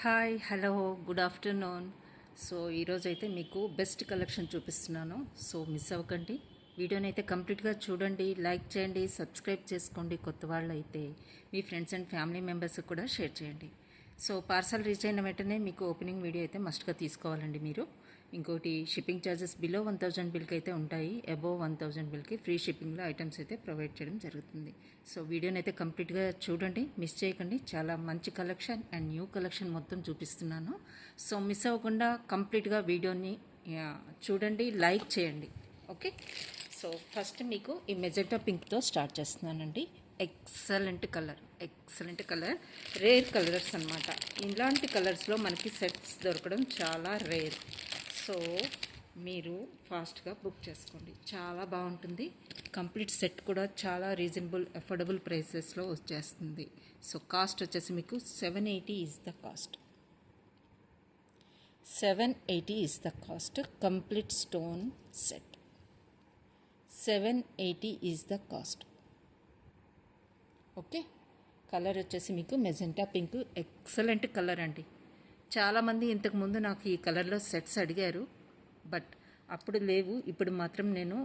Hi hello good afternoon. So ఈరోజు అయితే మీకు బెస్ట్ కలెక్షన్ చూపిస్తున్నాను. సో మిస్ అవ్వకండి, వీడియోని అయితే కంప్లీట్గా చూడండి, లైక్ చేయండి, సబ్స్క్రైబ్ చేసుకోండి. కొత్త వాళ్ళు అయితే మీ ఫ్రెండ్స్ అండ్ ఫ్యామిలీ మెంబర్స్కి కూడా షేర్ చేయండి. సో పార్సల్ రీచ్ అయిన వెంటనే మీకు ఓపెనింగ్ వీడియో అయితే మస్ట్గా తీసుకోవాలండి మీరు. ఇంకోటి షిప్పింగ్ ఛార్జెస్ బిలో 1000 బిల్కి అయితే ఉంటాయి, అబోవ్ 1000 బిల్కి ఫ్రీ షిప్పింగ్లో ఐటమ్స్ అయితే ప్రొవైడ్ చేయడం జరుగుతుంది. సో వీడియోని అయితే కంప్లీట్గా చూడండి, మిస్ చేయకండి. చాలా మంచి కలెక్షన్ అండ్ న్యూ కలెక్షన్ మొత్తం చూపిస్తున్నాను. సో మిస్ అవ్వకుండా కంప్లీట్గా వీడియోని చూడండి, లైక్ చేయండి. ఓకే, సో ఫస్ట్ మీకు ఈ మెజెంటా పింక్తో స్టార్ట్ చేస్తున్నానండి. ఎక్సలెంట్ కలర్, రేర్ కలర్స్ అనమాట. ఇలాంటి కలర్స్లో మనకి సెట్స్ దొరకడం చాలా రేర్. సో మీరు ఫాస్ట్గా బుక్ చేసుకోండి, చాలా బాగుంటుంది. కంప్లీట్ సెట్ కూడా చాలా రీజనబుల్ అఫోర్డబుల్ ప్రైసెస్లో వచ్చేస్తుంది. సో కాస్ట్ వచ్చేసి మీకు 780 is the cost. 780 is the cost. Complete stone set 780 is the cost. Okay, colour వచ్చేసి మీకు మెజెంటా పింక్, ఎక్సలెంట్ కలర్ అండి. చాలామంది ఇంతకుముందు నాకు ఈ కలర్లో సెట్స్ అడిగారు, బట్ అప్పుడు లేవు. ఇప్పుడు మాత్రం నేను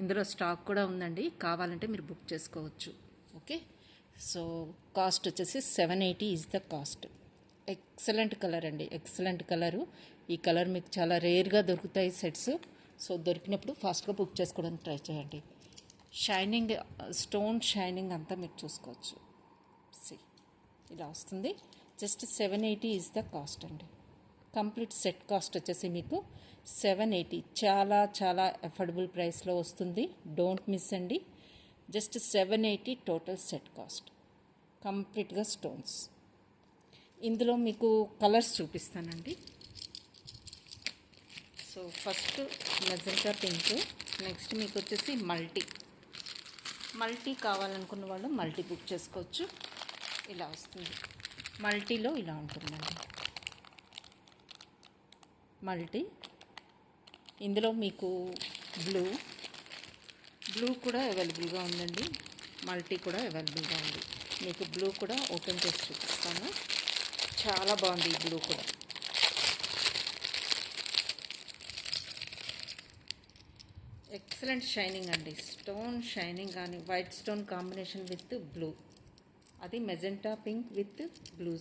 ఇందులో స్టాక్ కూడా ఉందండి, కావాలంటే మీరు బుక్ చేసుకోవచ్చు. ఓకే, సో కాస్ట్ వచ్చేసి 780 is the cost. Excellent colour అండి, ఎక్సలెంట్ కలరు. ఈ కలర్ మీకు చాలా రేర్గా దొరుకుతాయి సెట్స్. సో దొరికినప్పుడు ఫాస్ట్గా బుక్ చేసుకోవడానికి ట్రై చేయండి. షైనింగ్, స్టోన్ షైనింగ్ అంతా మీరు చూసుకోవచ్చు. ఇలా వస్తుంది. జస్ట్ 780 ఈజ్ ద కాస్ట్ అండి. కంప్లీట్ సెట్ కాస్ట్ వచ్చేసి మీకు 780. చాలా చాలా అఫోర్డబుల్ ప్రైస్లో వస్తుంది, డోంట్ మిస్ అండి. జస్ట్ 780 టోటల్ సెట్ కాస్ట్, కంప్లీట్గా స్టోన్స్. ఇందులో మీకు కలర్స్ చూపిస్తానండి. So first magenta pink, next మీకు వచ్చేసి మల్టీ కావాలనుకున్న వాళ్ళు మల్టీ బుక్ చేసుకోవచ్చు. ఇలా వస్తుంది, మల్టీలో ఇలా ఉంటుందండి మల్టీ. ఇందులో మీకు బ్లూ కూడా అవైలబుల్గా ఉందండి, మల్టీ కూడా అవైలబుల్గా ఉంది. మీకు బ్లూ కూడా ఓపెన్ చేసి చూపిస్తాను. చాలా బాగుంది ఈ బ్లూ కూడా. ఎక్సలెంట్ షైనింగ్ అండి, స్టోన్ షైనింగ్ కానీ white stone combination with blue. అది magenta pink with blue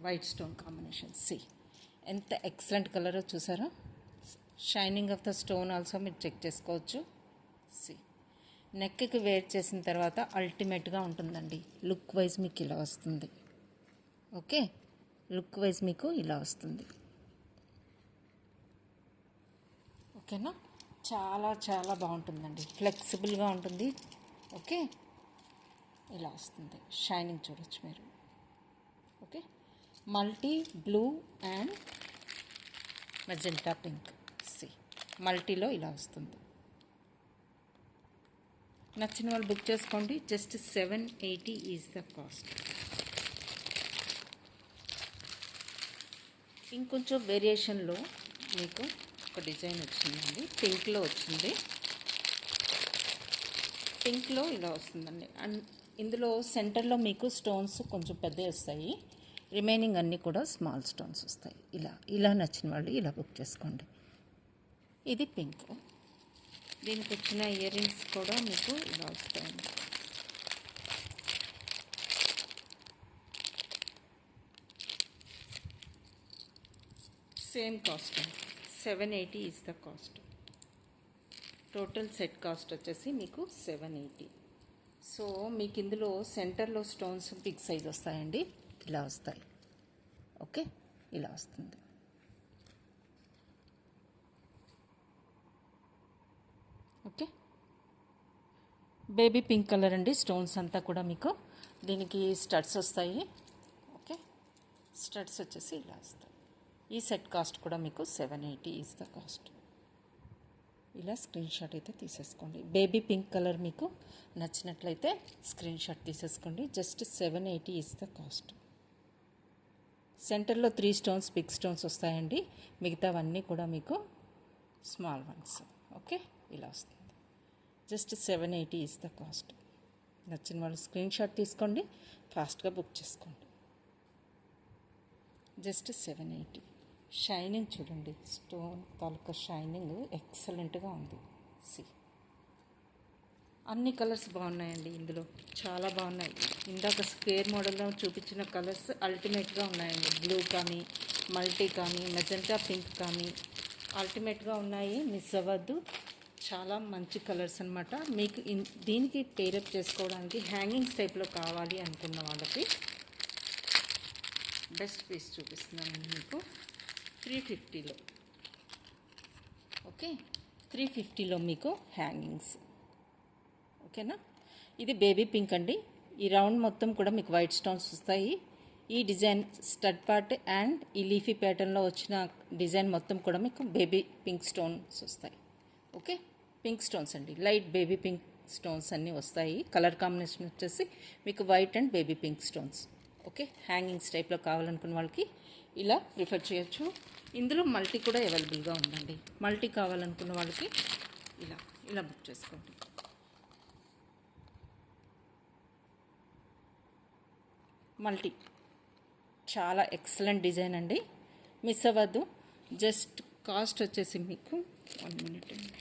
white stone combination. ఎంత ఎక్సలెంట్ కలరో చూసారా. Shining of the stone also మీరు చెక్ చేసుకోవచ్చు. నెక్కి వేర్ చేసిన తర్వాత అల్టిమేట్గా ఉంటుందండి. లుక్ వైజ్ మీకు ఇలా వస్తుంది. ఓకే, లుక్ వైజ్ మీకు ఇలా వస్తుంది. ఓకేనా, చాలా చాలా బాగుంటుందండి, ఫ్లెక్సిబుల్గా ఉంటుంది. ఓకే, ఇలా వస్తుంది. షైనింగ్ చూడొచ్చు మీరు. Okay, multi blue and magenta pink. మల్టీలో ఇలా వస్తుంది. నచ్చిన వాళ్ళు బుక్ చేసుకోండి. Just 780 is the cost. ఇంకొంచెం వేరియేషన్లో మీకు ఒక డిజైన్ వచ్చిందండి, పింక్లో వచ్చింది. పింక్లో ఇలా వస్తుందండి. అండ్ ఇందులో సెంటర్లో మీకు స్టోన్స్ కొంచెం పెద్దవి వస్తాయి, రిమైనింగ్ అన్నీ కూడా స్మాల్ స్టోన్స్ వస్తాయి. ఇలా నచ్చిన వాళ్ళు ఇలా బుక్ చేసుకోండి. ఇది పింక్. దీనికి వచ్చిన ఇయర్ రింగ్స్ కూడా మీకు ఇలా వస్తాయండి. Same cost, 780 is the cost. Total set cost వచ్చేసి మీకు 780. సో మీకు ఇందులో సెంటర్లో స్టోన్స్ బిగ్ సైజ్ వస్తాయండి, ఇలా వస్తాయి. ఓకే, ఇలా వస్తుంది. ఓకే, బేబీ పింక్ కలర్ అండి. స్టోన్స్ అంతా కూడా మీకు దీనికి స్టడ్స్ వస్తాయి. ఓకే, స్టడ్స్ వచ్చేసి ఇలా వస్తాయి. ఈ సెట్ కాస్ట్ కూడా మీకు 780 ఈజ్ ద కాస్ట్. ఇలా స్క్రీన్ షాట్ అయితే తీసేసుకోండి. బేబీ పింక్ కలర్ మీకు నచ్చినట్లయితే స్క్రీన్ షాట్ తీసేసుకోండి. Just 780 is the cost. సెంటర్లో 3 స్టోన్స్ బిగ్ స్టోన్స్ వస్తాయండి, మిగతావన్నీ కూడా మీకు స్మాల్ వన్స్. ఓకే, ఇలా వస్తుంది. Just 780 is the cost. నచ్చిన వాళ్ళు స్క్రీన్ షాట్ తీసుకోండి, ఫాస్ట్గా బుక్ చేసుకోండి. జస్ట్ 780. షైనింగ్ చూడండి, స్టోన్ తాలూకా షైనింగ్ ఎక్సలెంట్గా ఉంది. సి అన్ని కలర్స్ బాగున్నాయండి ఇందులో, చాలా బాగున్నాయి. ఇందాక స్క్వేర్ మోడల్లో చూపించిన కలర్స్ అల్టిమేట్గా ఉన్నాయండి. బ్లూ కానీ, మల్టీ కానీ, మెజెంటా పింక్ కానీ అల్టిమేట్గా ఉన్నాయి. మిస్ అవ్వద్దు. చాలా మంచి కలర్స్ అనమాట. మీకు దీనికి పేరప్ చేసుకోవడానికి హ్యాంగింగ్స్ టైప్లో కావాలి అనుకున్న వాళ్ళకి బెస్ట్ పీస్ చూపిస్తున్నాను మీకు. 350లో. ఓకే, 350లో మీకు హ్యాంగింగ్స్. ఓకేనా. ఇది బేబీ పింక్ అండి. ఈ రౌండ్ మొత్తం కూడా మీకు వైట్ స్టోన్స్ వస్తాయి. ఈ డిజైన్ స్టడ్ పార్ట్ అండ్ ఈ లీఫీ ప్యాటర్న్లో వచ్చిన డిజైన్ మొత్తం కూడా మీకు బేబీ పింక్ స్టోన్స్ వస్తాయి. ఓకే, పింక్ స్టోన్స్ అండి, లైట్ బేబీ పింక్ స్టోన్స్ అన్నీ వస్తాయి. కలర్ కాంబినేషన్ వచ్చేసి మీకు white and baby pink stones. Okay, hangings టైప్లో కావాలనుకున్న వాళ్ళకి ఇలా ప్రిఫర్ చేయొచ్చు. ఇందులో మల్టీ కూడా అవైలబుల్గా ఉందండి. మల్టీ కావాలనుకున్న వాళ్ళకి ఇలా ఇలా బుక్ చేసుకోండి. మల్టీ చాలా ఎక్సలెంట్ డిజైన్ అండి, మిస్ అవ్వద్దు. జస్ట్ కాస్ట్ వచ్చేసి మీకు 1 minute అండి.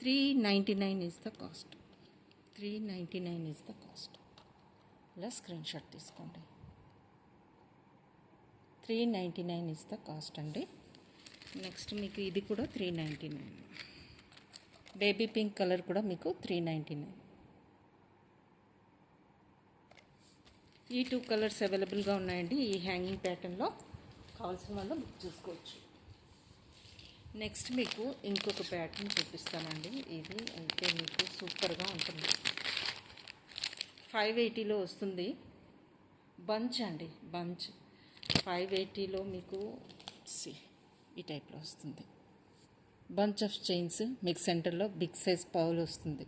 $399 is the cost. 399 is the cost. ఇలా స్క్రీన్ షాట్ తీసుకోండి. 399 ఈజ్ ద కాస్ట్ అండి. నెక్స్ట్ మీకు ఇది కూడా 399. బేబీ పింక్ కలర్ కూడా మీకు 399. ఈ 2 కలర్స్ అవైలబుల్గా ఉన్నాయండి. ఈ హ్యాంగింగ్ ప్యాటర్న్లో కావాల్సిన వాళ్ళు బుక్ చేసుకోవచ్చు. నెక్స్ట్ మీకు ఇంకొక ప్యాటర్న్ చూపిస్తానండి. ఇది అయితే మీకు సూపర్గా ఉంటుంది. 580లో వస్తుంది. బంచ్ అండి, బంచ్ 580లో మీకు ఈ టైప్లో వస్తుంది. బంచ్ ఆఫ్ చైన్స్ మీకు సెంటర్లో బిగ్ సైజ్ పౌల్ వస్తుంది.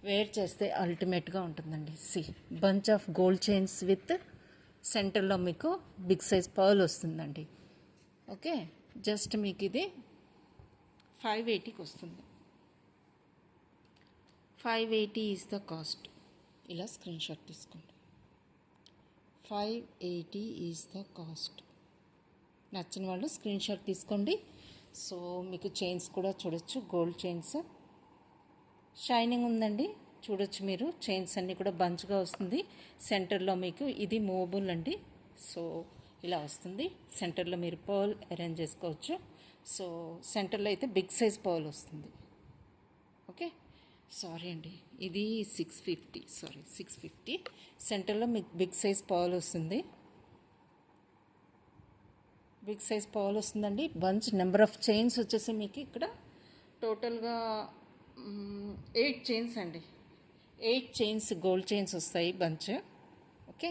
వేర్ చేస్తే అల్టిమేట్గా ఉంటుందండి. Bunch of gold chains with సెంటర్లో మీకు బిగ్ సైజ్ పర్ల్ వస్తుందండి. ఓకే, జస్ట్ మీకు ఇది 580కి వస్తుంది. 580 ఈజ్ ద కాస్ట్. ఇలా స్క్రీన్ షాట్ తీసుకోండి. 580 ఈజ్ ద కాస్ట్. నచ్చిన వాళ్ళు స్క్రీన్ షాట్ తీసుకోండి. సో మీకు చైన్స్ కూడా చూడొచ్చు, గోల్డ్ చైన్స్ షైనింగ్ ఉందండి, చూడొచ్చు మీరు. చైన్స్ అన్నీ కూడా బంచ్గా వస్తుంది. సెంటర్లో మీకు ఇది మూవబుల్ అండి. సో ఇలా వస్తుంది. సెంటర్లో మీరు పర్ల్ అరేంజ్ చేసుకోవచ్చు. సో సెంటర్లో అయితే బిగ్ సైజ్ పర్ల్ వస్తుంది. ఓకే, సారీ అండి, ఇది 650. సెంటర్లో మీకు బిగ్ సైజ్ పర్ల్ వస్తుంది. బిగ్ సైజ్ పర్ల్ వస్తుందండి. బంచ్ నెంబర్ ఆఫ్ చైన్స్ వచ్చేసి మీకు ఇక్కడ టోటల్గా 8 చైన్స్ అండి. 8 చైన్స్ గోల్డ్ చైన్స్ వస్తాయి బంచ్. ఓకే,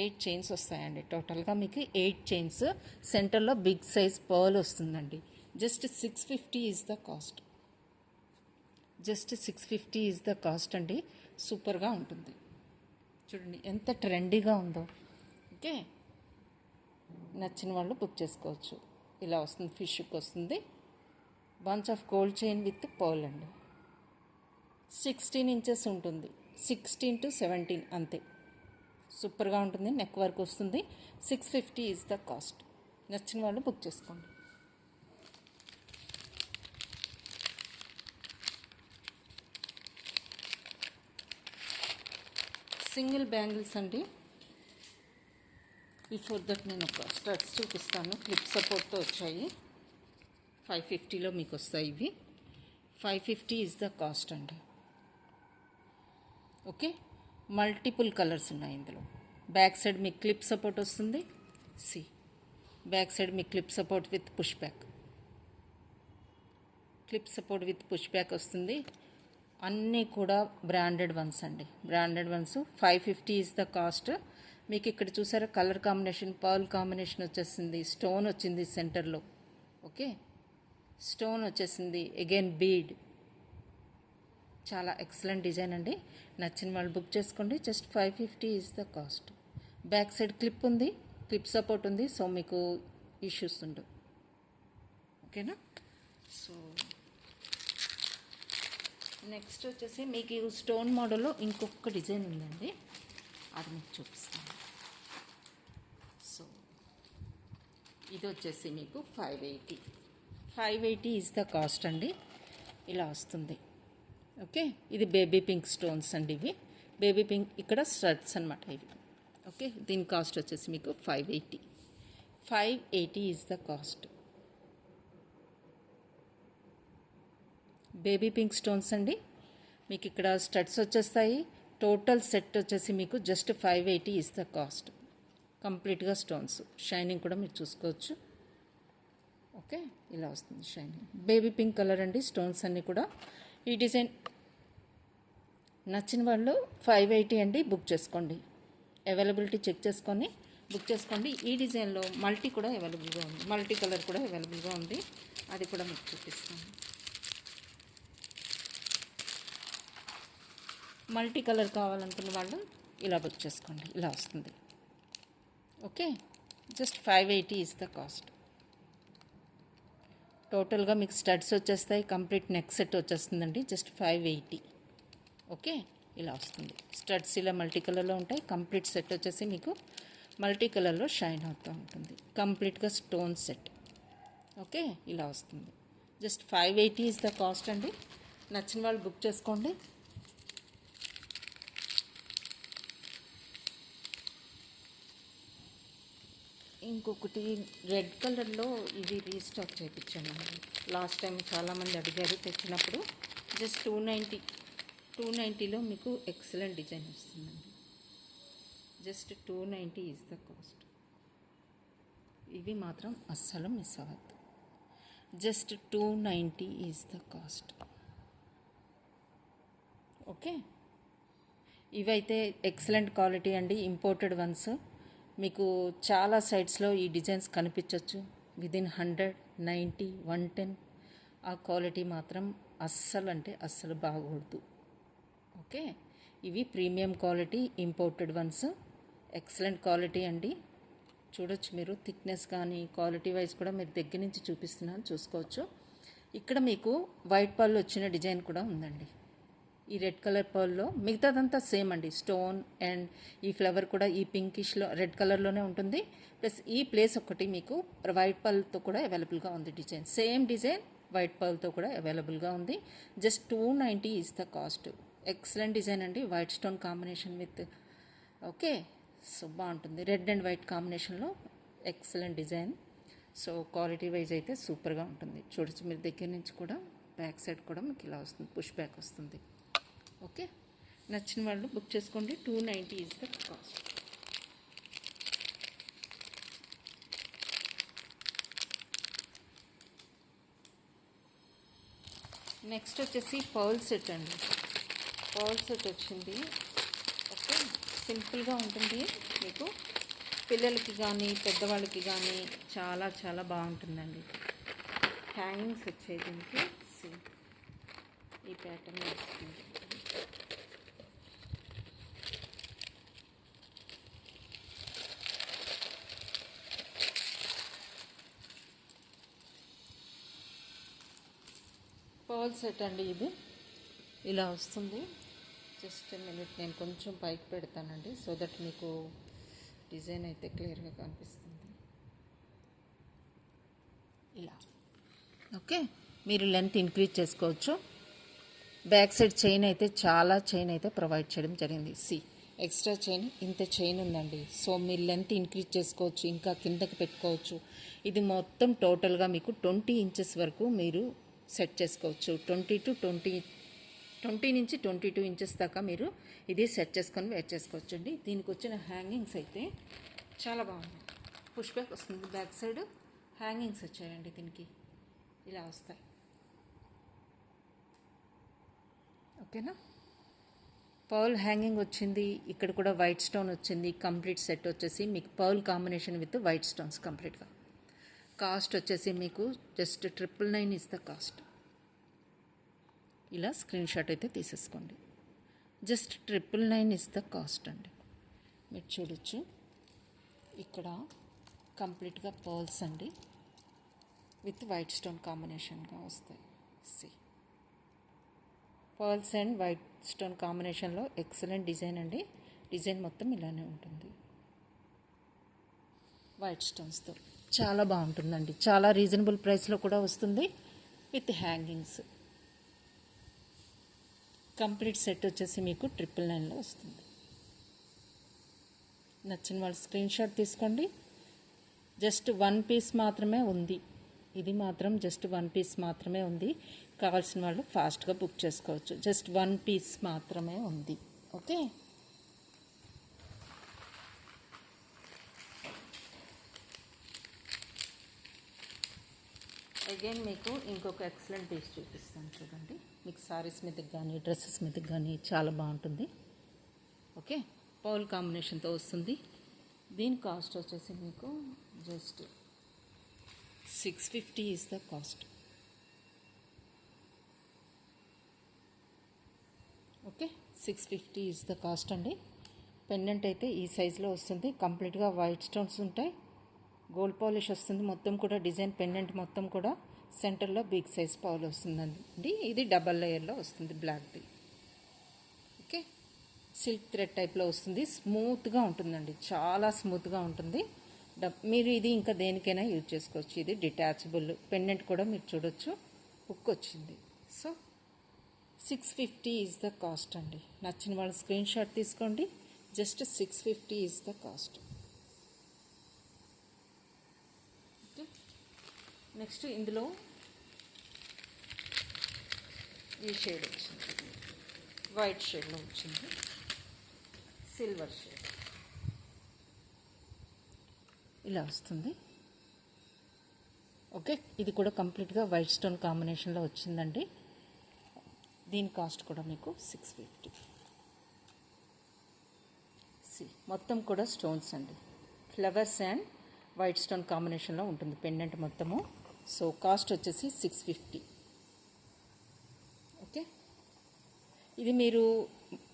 8 చైన్స్ వస్తాయండి. టోటల్గా మీకు 8 చైన్స్. సెంటర్లో బిగ్ సైజ్ పర్ల్ వస్తుందండి. Just 650 is the cost. Just 650 is the cost అండి. సూపర్గా ఉంటుంది. చూడండి ఎంత ట్రెండీగా ఉందో. ఓకే, నచ్చిన వాళ్ళు బుక్ చేసుకోవచ్చు. ఇలా వస్తుంది, ఫిష్కి వస్తుంది. Bunch of gold chain with pearl అండి. 16 ఇంచెస్ ఉంటుంది. 16 to 17 అంతే. సూపర్గా ఉంటుంది. నెక్ వర్క్ వస్తుంది. 650 ఈజ్ ద కాస్ట్. నచ్చిన వాళ్ళు బుక్ చేసుకోండి. సింగిల్ బ్యాంగిల్స్ అండి. బిఫోర్ దట్ నేను ఒక స్టడ్స్ చూపిస్తాను. క్లిప్ సపోర్ట్తో వచ్చాయి. 550లో మీకు వస్తాయి ఇవి. 550 ఈజ్ ద కాస్ట్ అండి. ఓకే, మల్టిపుల్ కలర్స్ ఉన్నాయి ఇందులో. బ్యాక్ సైడ్ మీకు క్లిప్ సపోర్ట్ వస్తుంది. బ్యాక్ సైడ్ మీకు clip support with push back. Clip support with push back వస్తుంది. అన్నీ కూడా బ్రాండెడ్ వన్స్ అండి. Branded once. 550 is the cost. మీకు ఇక్కడ చూసారా కలర్ కాంబినేషన్, పర్ల్ కాంబినేషన్ వచ్చేసింది. స్టోన్ వచ్చింది సెంటర్లో. ఓకే, స్టోన్ వచ్చేసింది. Again bead. చాలా ఎక్సలెంట్ డిజైన్ అండి. నచ్చిన వాళ్ళు బుక్ చేసుకోండి. Just 550 is the cost. Back side clip ఉంది, క్లిప్ సపోర్ట్ ఉంది. సో మీకు ఇష్యూస్ ఉండవు. ఓకేనా. సో నెక్స్ట్ వచ్చేసి మీకు స్టోన్ మోడల్లో ఇంకొక డిజైన్ ఉందండి, అది మీకు చూపిస్తాను. సో ఇది వచ్చేసి మీకు 580. 580 ఈజ్ ద కాస్ట్ అండి. ఇలా వస్తుంది. ఓకే, ఇది బేబీ పింక్ స్టోన్స్ అండి. ఇవి బేబీ పింక్, ఇక్కడ స్టడ్స్ అనమాట ఇవి. ఓకే, దీని కాస్ట్ వచ్చేసి మీకు 580. 580 is the cost. Baby pink stones అండి. మీకు ఇక్కడ స్టడ్స్ వచ్చేస్తాయి. టోటల్ సెట్ వచ్చేసి మీకు జస్ట్ 580 ఈజ్ ద కాస్ట్. కంప్లీట్గా స్టోన్స్, షైనింగ్ కూడా మీరు చూసుకోవచ్చు. ఓకే, ఇలా వస్తుంది షైనింగ్. బేబీ పింక్ కలర్ అండి స్టోన్స్ అన్నీ కూడా. ఈ డిజైన్ నచ్చిన వాళ్ళు 580 అండి, బుక్ చేసుకోండి. అవైలబిలిటీ చెక్ చేసుకొని బుక్ చేసుకోండి. ఈ డిజైన్లో మల్టీ కూడా అవైలబుల్గా ఉంది, మల్టీ కలర్ కూడా అవైలబుల్గా ఉంది, అది కూడా మీకు చూపిస్తాను. మల్టీ కలర్ కావాలనుకున్న వాళ్ళు ఇలా బుక్ చేసుకోండి, ఇలా వస్తుంది. Okay, just 580 is the cost. టోటల్గా మీకు స్టడ్స్ వచ్చేస్తాయి, కంప్లీట్ నెక్ సెట్ వచ్చేస్తుందండి, జస్ట్ 580. ఓకే, ఇలా వస్తుంది. స్టడ్స్ ఇలా మల్టీ కలర్లో ఉంటాయి. కంప్లీట్ సెట్ వచ్చేసి మీకు మల్టీ కలర్లో షైన్ అవుతూ ఉంటుంది. కంప్లీట్గా స్టోన్ సెట్. ఓకే, ఇలా వస్తుంది. జస్ట్ 580 ఈజ్ ద కాస్ట్ అండి. నచ్చిన వాళ్ళు బుక్ చేసుకోండి. ఇంకొకటి రెడ్ కలర్లో ఇది రీస్టాక్ చేయించామండి. లాస్ట్ టైం చాలామంది అడిగారు తెచ్చినప్పుడు. జస్ట్ 290లో మీకు ఎక్సలెంట్ డిజైన్ వస్తుందండి. Just 290 is the cost. ఇవి మాత్రం అస్సలు మిస్ అవ్వద్దు. Just 290 is the cost. Okay, ఇవైతే ఎక్సలెంట్ క్వాలిటీ అండి, ఇంపోర్టెడ్ వన్స్. మీకు చాలా సైట్స్లో ఈ డిజైన్స్ కనిపించవచ్చు. విదిన్ 100, 90, 110. ఆ క్వాలిటీ మాత్రం అస్సలు అంటే అస్సలు బాగోదు. ఓకే, ఇవి premium quality imported once, excellent quality అండి. చూడొచ్చు మీరు, థిక్నెస్ కానీ క్వాలిటీ వైజ్ కూడా మీరు దగ్గర నుంచి చూపిస్తున్నాను, చూసుకోవచ్చు. ఇక్కడ మీకు వైట్ పళ్ళు వచ్చిన డిజైన్ కూడా ఉందండి. ఈ రెడ్ కలర్ పర్ల్లో మిగతాదంతా సేమ్ అండి. స్టోన్ అండ్ ఈ ఫ్లవర్ కూడా ఈ పింకిష్లో రెడ్ కలర్లోనే ఉంటుంది. ప్లస్ ఈ ప్లేస్ ఒకటి మీకు వైట్ పర్ల్తో కూడా అవైలబుల్గా ఉంది. డిజైన్ సేమ్ డిజైన్ వైట్ పర్ల్తో కూడా అవైలబుల్గా ఉంది. Just 290 is the cost. Excellent design అండి, white stone combination with. Okay, so బాగుంటుంది. రెడ్ అండ్ వైట్ కాంబినేషన్లో excellent design. So quality wise అయితే సూపర్గా ఉంటుంది. చూడొచ్చు మీరు దగ్గర నుంచి కూడా. బ్యాక్ సైడ్ కూడా మీకు ఇలా వస్తుంది, పుష్ బ్యాక్ వస్తుంది. ఓకే, నచ్చిన వాళ్ళు బుక్ చేసుకోండి. 290 ఈజ్ ద కాస్ట్. నెక్స్ట్ వచ్చేసి పర్ల్ సెట్ అండి. పర్ల్ సెట్ వచ్చింది. ఓకే, సింపుల్గా ఉంటుంది. మీకు పిల్లలకి కానీ పెద్దవాళ్ళకి కానీ చాలా చాలా బాగుంటుందండి. హ్యాంగింగ్స్ వచ్చాయి దీనికి. ఈ ప్యాటర్న్ వస్తుంది. పర్ల్ సెట్ అండి, ఇది ఇలా వస్తుంది. జస్ట్ మినిట్, నేను కొంచెం పైకి పెడతానండి, సో దట్ మీకు డిజైన్ అయితే క్లియర్గా కనిపిస్తుంది. ఇలా. ఓకే, మీరు లెంత్ ఇంక్రీజ్ చేసుకోవచ్చు. బ్యాక్ సైడ్ చైన్ అయితే చాలా చైన్ అయితే ప్రొవైడ్ చేయడం జరిగింది. ఎక్స్ట్రా చైన్, ఇంత చైన్ ఉందండి. సో మీరు లెంత్ ఇంక్రీజ్ చేసుకోవచ్చు, ఇంకా కిందకి పెట్టుకోవచ్చు. ఇది మొత్తం టోటల్గా మీకు 20 ఇంచెస్ వరకు మీరు సెట్ చేసుకోవచ్చు. 20 నుంచి 22 ఇంచెస్ దాకా మీరు ఇది సెట్ చేసుకొని వేర్ చేసుకోవచ్చు అండి. దీనికి వచ్చిన హ్యాంగింగ్స్ అయితే చాలా బాగుంది. పుష్ బ్యాక్ వస్తుంది, బ్యాక్ సైడ్ హ్యాంగింగ్స్ వచ్చాయండి దీనికి, ఇలా వస్తాయి. ఓకేనా, పర్ల్ హ్యాంగింగ్ వచ్చింది. ఇక్కడ కూడా వైట్ స్టోన్ వచ్చింది. కంప్లీట్ సెట్ వచ్చేసి మీకు pearl combination with white stones కంప్లీట్గా. కాస్ట్ వచ్చేసి మీకు జస్ట్ 999 ఇస్ ద కాస్ట్. ఇలా స్క్రీన్ షాట్ అయితే తీసేసుకోండి. జస్ట్ 999 ఇస్ ద కాస్ట్ అండి. మీరు చూడొచ్చు ఇక్కడ కంప్లీట్గా పర్ల్స్ అండి విత్ వైట్ స్టోన్ కాంబినేషన్గా వస్తాయి. పర్ల్స్ అండ్ వైట్ స్టోన్ కాంబినేషన్లో ఎక్సలెంట్ డిజైన్ అండి. డిజైన్ మొత్తం ఇలానే ఉంటుంది వైట్ స్టోన్స్తో. చాలా బాగుంటుందండి. చాలా రీజనబుల్ ప్రైస్లో కూడా వస్తుంది విత్ హ్యాంగింగ్స్. కంప్లీట్ సెట్ వచ్చేసి మీకు 999లో వస్తుంది. నచ్చిన వాళ్ళు స్క్రీన్ షాట్ తీసుకోండి. జస్ట్ 1 పీస్ మాత్రమే ఉంది. ఇది మాత్రం జస్ట్ 1 పీస్ మాత్రమే ఉంది. కావాల్సిన వాళ్ళు ఫాస్ట్గా బుక్ చేసుకోవచ్చు. జస్ట్ 1 పీస్ మాత్రమే ఉంది. ఓకే, అగైన్ మీకు ఇంకొక ఎక్సలెంట్ పీస్ చూపిస్తాను చూడండి. మీకు సారీస్ మీదకి కానీ డ్రెస్సెస్ మీదకి కానీ చాలా బాగుంటుంది. ఓకే, పౌల్ కాంబినేషన్తో వస్తుంది. దీని కాస్ట్ వచ్చేసి మీకు just 650 is the cost. Okay, 650 is the cost అండి. పెండెంట్ అయితే ఈ సైజులో వస్తుంది. కంప్లీట్గా వైట్ స్టోన్స్ ఉంటాయి. గోల్డ్ పాలిష్ వస్తుంది. మొత్తం కూడా డిజైన్ పెండెంట్ మొత్తం కూడా సెంటర్లో బిగ్ సైజ్ పౌల్ వస్తుందండి. ఇది డబల్ లేయర్లో వస్తుంది బ్లాక్ది. ఓకే, సిల్క్ థ్రెడ్ టైప్లో వస్తుంది. స్మూత్గా ఉంటుందండి, చాలా స్మూత్గా ఉంటుంది. మీరు ఇది ఇంకా దేనికైనా యూజ్ చేసుకోవచ్చు. ఇది డిటాచబుల్ పెండెంట్ కూడా మీరు చూడొచ్చు. హుక్ వచ్చింది. సో 650 ఈజ్ ద కాస్ట్ అండి. నచ్చిన వాళ్ళు స్క్రీన్ షాట్ తీసుకోండి. Just 650 is the cost. Okay, next ఇందులో ఈ షేడ్ వచ్చింది, వైట్ షేడ్లో వచ్చింది, సిల్వర్ షేడ్ ఇలా వస్తుంది. ఓకే, ఇది కూడా కంప్లీట్గా వైట్ స్టోన్ కాంబినేషన్లో వచ్చిందండి. దీని కాస్ట్ కూడా మీకు 650. మొత్తం కూడా స్టోన్స్ అండి. ఫ్లవర్స్ అండ్ వైట్ స్టోన్ కాంబినేషన్లో ఉంటుంది పెండెంట్ మొత్తము. సో కాస్ట్ వచ్చేసి 650. ఓకే, ఇది మీరు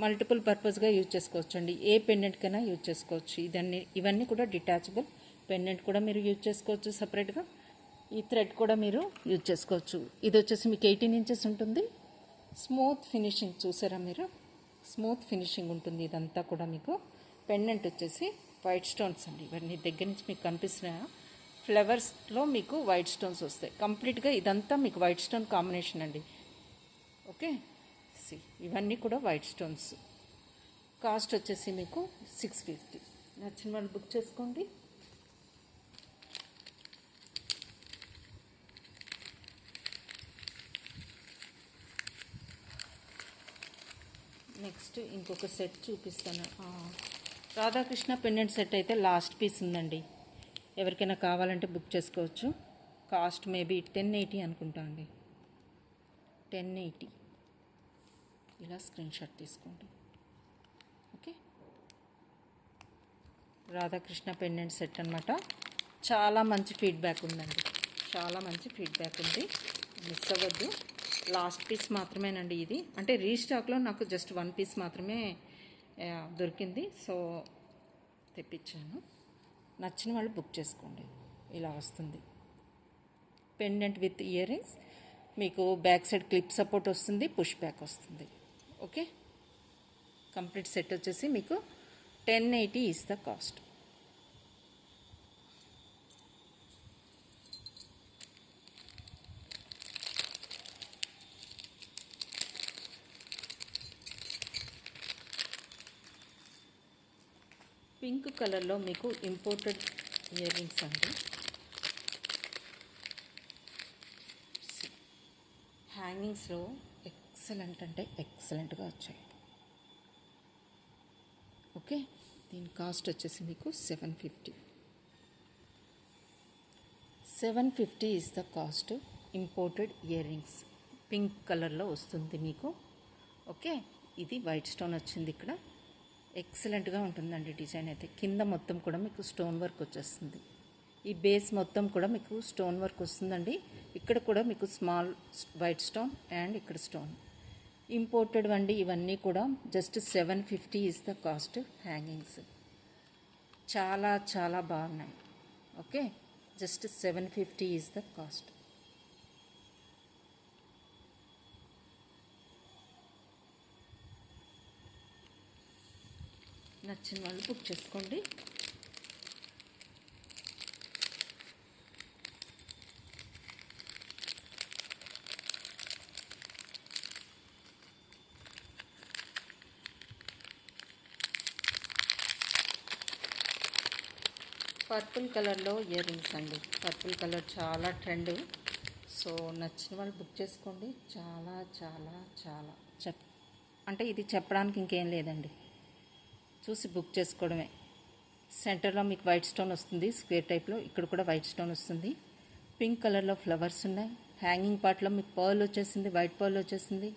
మల్టిపుల్ పర్పస్గా యూజ్ చేసుకోవచ్చు అండి. ఏ పెండెంట్కైనా యూజ్ చేసుకోవచ్చు. ఇవన్నీ కూడా డిటాచబుల్ పెండెంట్ కూడా మీరు యూజ్ చేసుకోవచ్చు సపరేట్గా. ఈ థ్రెడ్ కూడా మీరు యూజ్ చేసుకోవచ్చు. ఇది వచ్చేసి మీకు 18 ఇంచెస్ ఉంటుంది. స్మూత్ ఫినిషింగ్ చూసారా మీరు, స్మూత్ ఫినిషింగ్ ఉంటుంది. ఇదంతా కూడా మీకు పెండెంట్ వచ్చేసి వైట్ స్టోన్స్ అండి. ఇవన్నీ దగ్గర నుంచి మీకు కనిపిస్తున్న ఫ్లవర్స్లో మీకు వైట్ స్టోన్స్ వస్తాయి. కంప్లీట్గా ఇదంతా మీకు వైట్ స్టోన్ కాంబినేషన్ అండి. ఓకే, ఇవన్నీ కూడా వైట్ స్టోన్స్. కాస్ట్ వచ్చేసి మీకు 650. నచ్చిన వాళ్ళు బుక్ చేసుకోండి. నెక్స్ట్ ఇంకొక సెట్ చూపిస్తాను. రాధాకృష్ణ పెండెంట్ సెట్ అయితే లాస్ట్ పీస్ ఉందండి. ఎవరికైనా కావాలంటే బుక్ చేసుకోవచ్చు. కాస్ట్ మేబీ 1080 అనుకుంటా అండి. 1080 ఇలా స్క్రీన్ షాట్ తీసుకోండి. ఓకే, రాధాకృష్ణ పెండెంట్ సెట్ అనమాట. చాలా మంచి ఫీడ్బ్యాక్ ఉందండి. చాలా మంచి ఫీడ్బ్యాక్ ఉంది. మిస్ అవ్వద్దు. లాస్ట్ పీస్ మాత్రమేనండి ఇది. అంటే రీస్టాక్లో నాకు జస్ట్ 1 పీస్ మాత్రమే దొరికింది. సో తెప్పించాను. నచ్చిన వాళ్ళు బుక్ చేసుకోండి. ఇలా వస్తుంది పెండెంట్ విత్ ఇయర్ రింగ్స్. మీకు బ్యాక్ సైడ్ క్లిప్ సపోర్ట్ వస్తుంది, పుష్ బ్యాక్ వస్తుంది. ఓకే, కంప్లీట్ సెట్ వచ్చేసి మీకు 1080 ఈజ్ ద కాస్ట్. పింక్ కలర్లో మీకు ఇంపోర్టెడ్ ఇయర్ రింగ్స్ అండి. హ్యాంగింగ్స్లో ఎక్సలెంట్ అంటే ఎక్సలెంట్గా వచ్చాయి. ఓకే, దీని కాస్ట్ వచ్చేసి మీకు 750. 750 is the cost. Imported ear rings pink కలర్లో వస్తుంది మీకు. ఓకే, ఇది వైట్ స్టోన్ వచ్చింది ఇక్కడ. ఎక్సలెంట్గా ఉంటుందండి డిజైన్ అయితే. కింద మొత్తం కూడా మీకు స్టోన్ వర్క్ వచ్చేస్తుంది. ఈ బేస్ మొత్తం కూడా మీకు స్టోన్ వర్క్ వస్తుందండి. ఇక్కడ కూడా మీకు స్మాల్ వైట్ స్టోన్ అండ్ ఇక్కడ స్టోన్. ఇంపోర్టెడ్ అండి ఇవన్నీ కూడా. Just 750 is the cost. Hangings చాలా చాలా బాగున్నాయి. Okay, just 750 is the cost. నచ్చిన వాళ్ళు బుక్ చేసుకోండి. పర్పుల్ కలర్లో ఇయర్ రింగ్స్ అండి. పర్పుల్ కలర్ చాలా ట్రెండ్. సో నచ్చిన వాళ్ళు బుక్ చేసుకోండి. చాలా చాలా చాలా అంటే ఇది చెప్పడానికి ఇంకేం లేదండి, చూసి బుక్ చేసుకోవడమే. సెంటర్లో మీకు వైట్ స్టోన్ వస్తుంది స్క్వేర్ టైప్లో, ఇక్కడ కూడా వైట్ స్టోన్ వస్తుంది. పింక్ కలర్లో ఫ్లవర్స్ ఉన్నాయి. హ్యాంగింగ్ పార్ట్లో మీకు పర్ల్ వచ్చేసింది, వైట్ పర్ల్ వచ్చేసింది.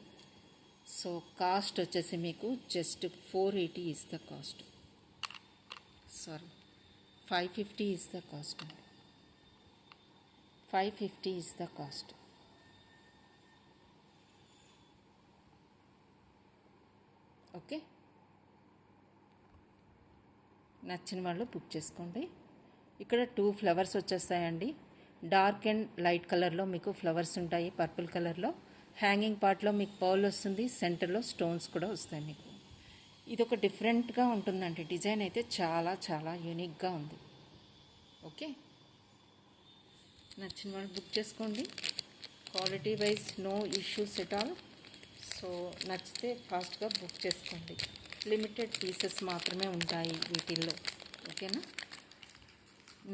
సో కాస్ట్ వచ్చేసి మీకు just 480 is the cost. Sorry, 550 is the cost. 550 is the cost. Okay, నచ్చిన వాళ్ళు బుక్ చేసుకోండి. ఇక్కడ 2 ఫ్లవర్స్ వచ్చేస్తాయండి. డార్క్ అండ్ లైట్ కలర్లో మీకు ఫ్లవర్స్ ఉంటాయి. పర్పుల్ కలర్లో హ్యాంగింగ్ పార్ట్లో మీకు పర్ల్ వస్తుంది. సెంటర్లో స్టోన్స్ కూడా వస్తాయి మీకు. ఇది ఒక డిఫరెంట్గా ఉంటుందండి. డిజైన్ అయితే చాలా చాలా యూనిక్గా ఉంది. ఓకే, నచ్చిన వాళ్ళు బుక్ చేసుకోండి. Quality wise no issues at all. So నచ్చితే ఫాస్ట్గా బుక్ చేసుకోండి. లిమిటెడ్ పీసెస్ మాత్రమే ఉంటాయి వీటిల్లో. ఓకేనా.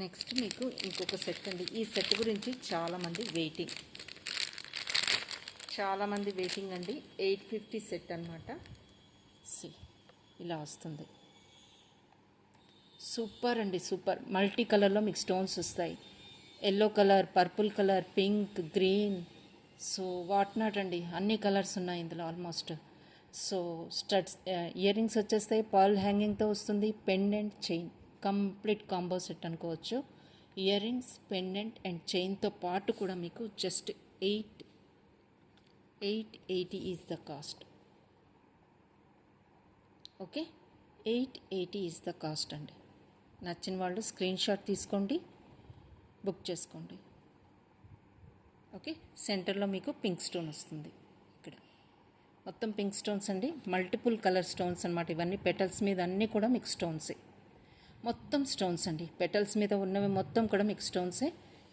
నెక్స్ట్ మీకు ఇంకొక సెట్ అండి. ఈ సెట్ గురించి చాలామంది వెయిటింగ్ అండి. 850 సెట్ అనమాట. ఇలా వస్తుంది. సూపర్ అండి, సూపర్. మల్టీ కలర్లో మీకు స్టోన్స్ వస్తాయి. Yellow colour, purple colour, pink, green, so what not అండి, అన్ని కలర్స్ ఉన్నాయి ఇందులో almost. So studs, ear rings వచ్చేస్తాయి. పర్ల్ హ్యాంగింగ్తో వస్తుంది. Pendant, chain, complete combo set అనుకోవచ్చు. ఇయర్ రింగ్స్, పెండెంట్ అండ్ చైన్తో పాటు కూడా మీకు just 880 is the cost. Okay, 880 is the cost అండి. నచ్చిన వాళ్ళు స్క్రీన్ షాట్ తీసుకోండి, బుక్ చేసుకోండి. ఓకే, సెంటర్లో మీకు పింక్ స్టోన్ వస్తుంది. ఇక్కడ మొత్తం పింక్ స్టోన్స్ అండి. మల్టిపుల్ కలర్ స్టోన్స్ అనమాట. ఇవన్నీ పెటల్స్ మీద అన్నీ కూడా మీకు స్టోన్సే. మొత్తం స్టోన్స్ అండి. పెటల్స్ మీద ఉన్నవి మొత్తం కూడా మీకు స్టోన్సే.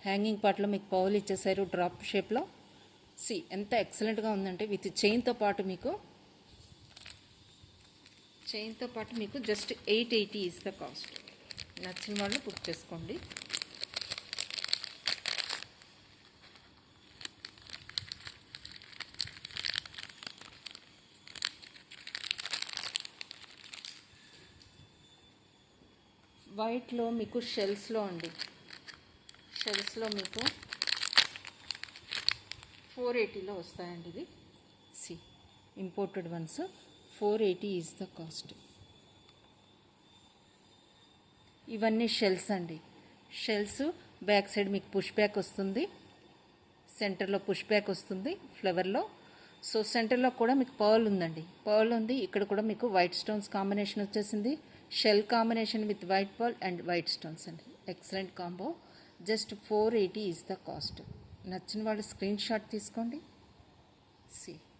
హ్యాంగింగ్ పార్ట్లో మీకు పౌల్ ఇచ్చేసారు డ్రాప్ షేప్లో. ఎంత ఎక్సలెంట్గా ఉందంటే విత్ చైన్తో పాటు మీకు జస్ట్ 880 ఈజ్ ద కాస్ట్. నచ్చిన వాళ్ళు బుక్ చేసుకోండి. వైట్లో మీకు షెల్స్లో అండి. షెల్స్లో మీకు 480లో వస్తాయండి. ఇది imported once. 480 is the cost. ఇవన్నీ షెల్స్ అండి. షెల్స్ బ్యాక్ సైడ్ మీకు పుష్ బ్యాక్ వస్తుంది. సెంటర్లో పుష్ బ్యాక్ వస్తుంది ఫ్లవర్లో. సో సెంటర్లో కూడా మీకు పర్ల్ ఉందండి. పర్ల్ ఉంది. ఇక్కడ కూడా మీకు వైట్ స్టోన్స్ కాంబినేషన్ వచ్చేసింది. Shell combination with white pearl and white stones అండి. Excellent combo. Just 480 is the cost. నచ్చిన వాళ్ళు స్క్రీన్ షాట్ తీసుకోండి.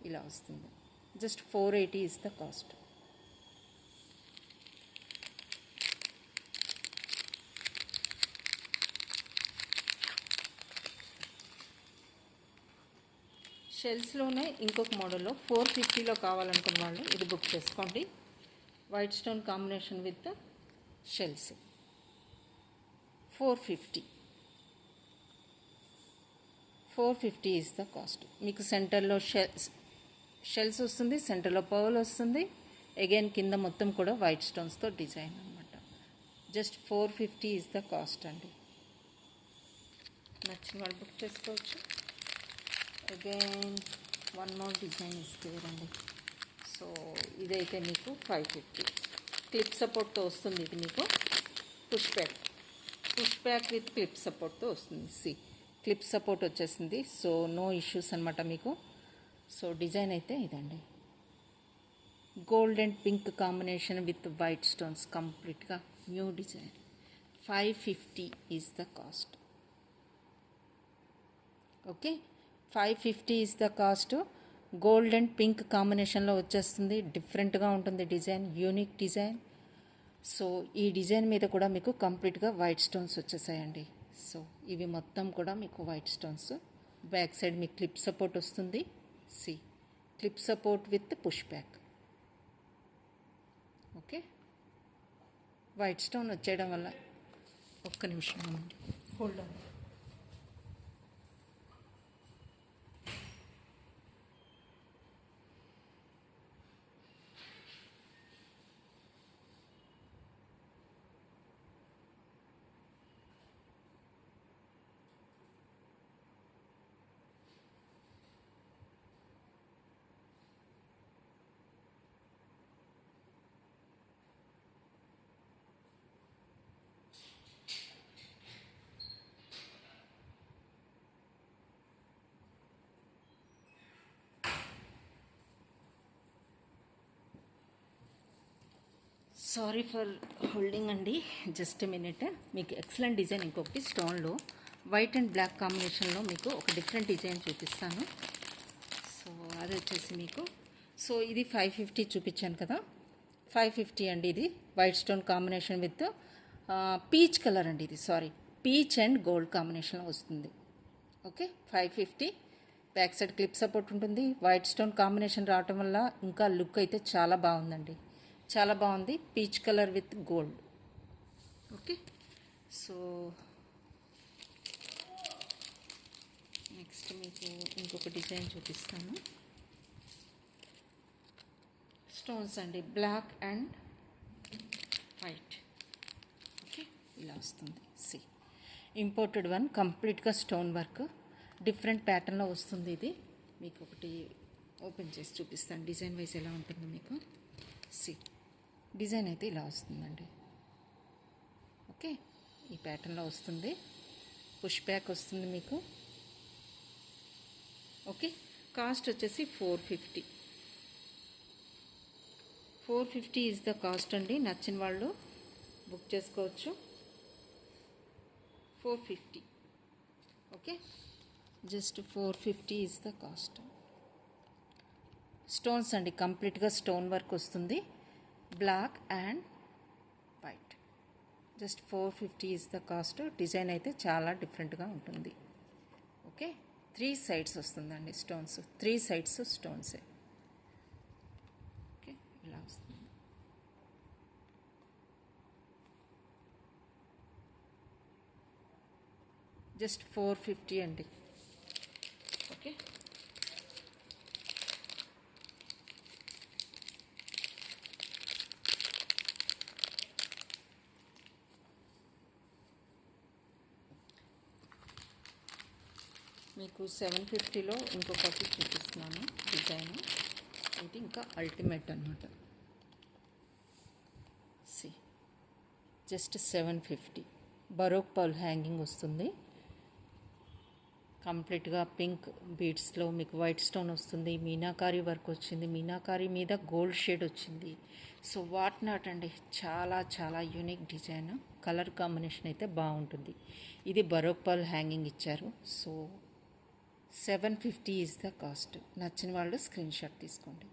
ఇలా వస్తుంది. Just 480 is the cost. షెల్స్లోనే ఇంకొక మోడల్లో 450లో కావాలనుకున్న వాళ్ళు ఇది బుక్ చేసుకోండి. White stone combination with shells. 450 is the cost. మీకు సెంటర్లో షెల్స్ వస్తుంది. సెంటర్లో పర్ల్ వస్తుంది. అగైన్ కింద మొత్తం కూడా వైట్ స్టోన్స్తో డిజైన్ అనమాట. జస్ట్ 450 ఈజ్ ద కాస్ట్ అండి. నచ్చిన వాళ్ళు బుక్ చేసుకోవచ్చు. అగైన్ వన్ మోర్ డిజైన్ ఇస్తారండి. సో ఇదైతే మీకు 550. క్లిప్ సపోర్ట్తో వస్తుంది. ఇది మీకు పుష్ బ్యాక్ విత్ క్లిప్ సపోర్ట్తో వస్తుంది. క్లిప్ సపోర్ట్ వచ్చేసింది. సో నో ఇష్యూస్ అనమాట మీకు. సో డిజైన్ అయితే ఇదండి. Gold and pink combination with white stones, కంప్లీట్గా new design. 550 is the cost. Okay, 550 is the cost. Gold and pink కాంబినేషన్లో వచ్చేస్తుంది. డిఫరెంట్గా ఉంటుంది డిజైన్, యూనిక్ డిజైన్. సో ఈ డిజైన్ మీద కూడా మీకు కంప్లీట్గా వైట్ స్టోన్స్ వచ్చేసాయండి. సో ఇవి మొత్తం కూడా మీకు వైట్ స్టోన్స్. బ్యాక్ సైడ్ మీకు క్లిప్ సపోర్ట్ వస్తుంది. C clip support with push back. Okay, white stone వచ్చేయడం వల్ల ఒక్క నిమిషం అండి, hold on. Sorry for holding అండి, జస్ట్ మినిట్. మీకు ఎక్సలెంట్ డిజైన్ ఇంకొకటి స్టోన్లో వైట్ అండ్ బ్లాక్ కాంబినేషన్లో మీకు ఒక డిఫరెంట్ డిజైన్ చూపిస్తాను. సో అది వచ్చేసి మీకు, సో ఇది 550 చూపించాను కదా, 550 అండి. ఇది white stone combination with peach colour అండి. ఇది సారీ, పీచ్ అండ్ గోల్డ్ కాంబినేషన్లో వస్తుంది. Okay, 550. Back side clip support ఉంటుంది. వైట్ స్టోన్ కాంబినేషన్ రావటం వల్ల ఇంకా లుక్ అయితే చాలా బాగుందండి, చాలా బాగుంది. Peach colour with gold. Okay, so next మీకు ఇంకొక డిజైన్ చూపిస్తాను. స్టోన్స్ అండి, బ్లాక్ అండ్ వైట్. ఓకే, ఇలా వస్తుంది. సి ఇంపోర్టెడ్ వన్, కంప్లీట్గా స్టోన్ వర్క్, డిఫరెంట్ ప్యాటర్న్లో వస్తుంది. ఇది మీకు ఒకటి ఓపెన్ చేసి చూపిస్తాను డిజైన్ వైజ్ ఎలా ఉంటుందో మీకు. సి డిజైన్ అయితే ఇలా వస్తుందండి. ఓకే, ఈ ప్యాటర్న్లో వస్తుంది. పుష్ బ్యాక్ వస్తుంది మీకు. ఓకే, కాస్ట్ వచ్చేసి 450. 450 ఈజ్ ద కాస్ట్ అండి. నచ్చిన వాళ్ళు బుక్ చేసుకోవచ్చు. 450. Okay, just 450 is the cost. Stones అండి, కంప్లీట్గా స్టోన్ వర్క్ వస్తుంది, black and white. Just 450 is the cost. Design అయితే చాలా డిఫరెంట్గా ఉంటుంది. ఓకే, 3 సైడ్స్ వస్తుందండి స్టోన్స్, 3 సైడ్స్ స్టోన్సే. ఓకే, ఇలా వస్తుంది. జస్ట్ 450 అండి. ఓకే, మీకు 750లో ఇంకొకటి చూపిస్తున్నాను డిజైన్. ఇది ఇంకా అల్టిమేట్ అనమాట. See just 750. Baroque pearl hanging వస్తుంది. కంప్లీట్గా పింక్ బీడ్స్లో మీకు వైట్ స్టోన్ వస్తుంది. మీనాకారి వర్క్ వచ్చింది, మీనాకారి మీద గోల్డ్ షేడ్ వచ్చింది. సో వాట్ నాట్ అండి, చాలా చాలా యూనిక్ డిజైన్. కలర్ కాంబినేషన్ అయితే బాగుంటుంది. ఇది బరోక్ పర్ల్ హ్యాంగింగ్ ఇచ్చారు. So 750 is the cost. నచ్చిన వాళ్ళు స్క్రీన్ షాట్ తీసుకోండి.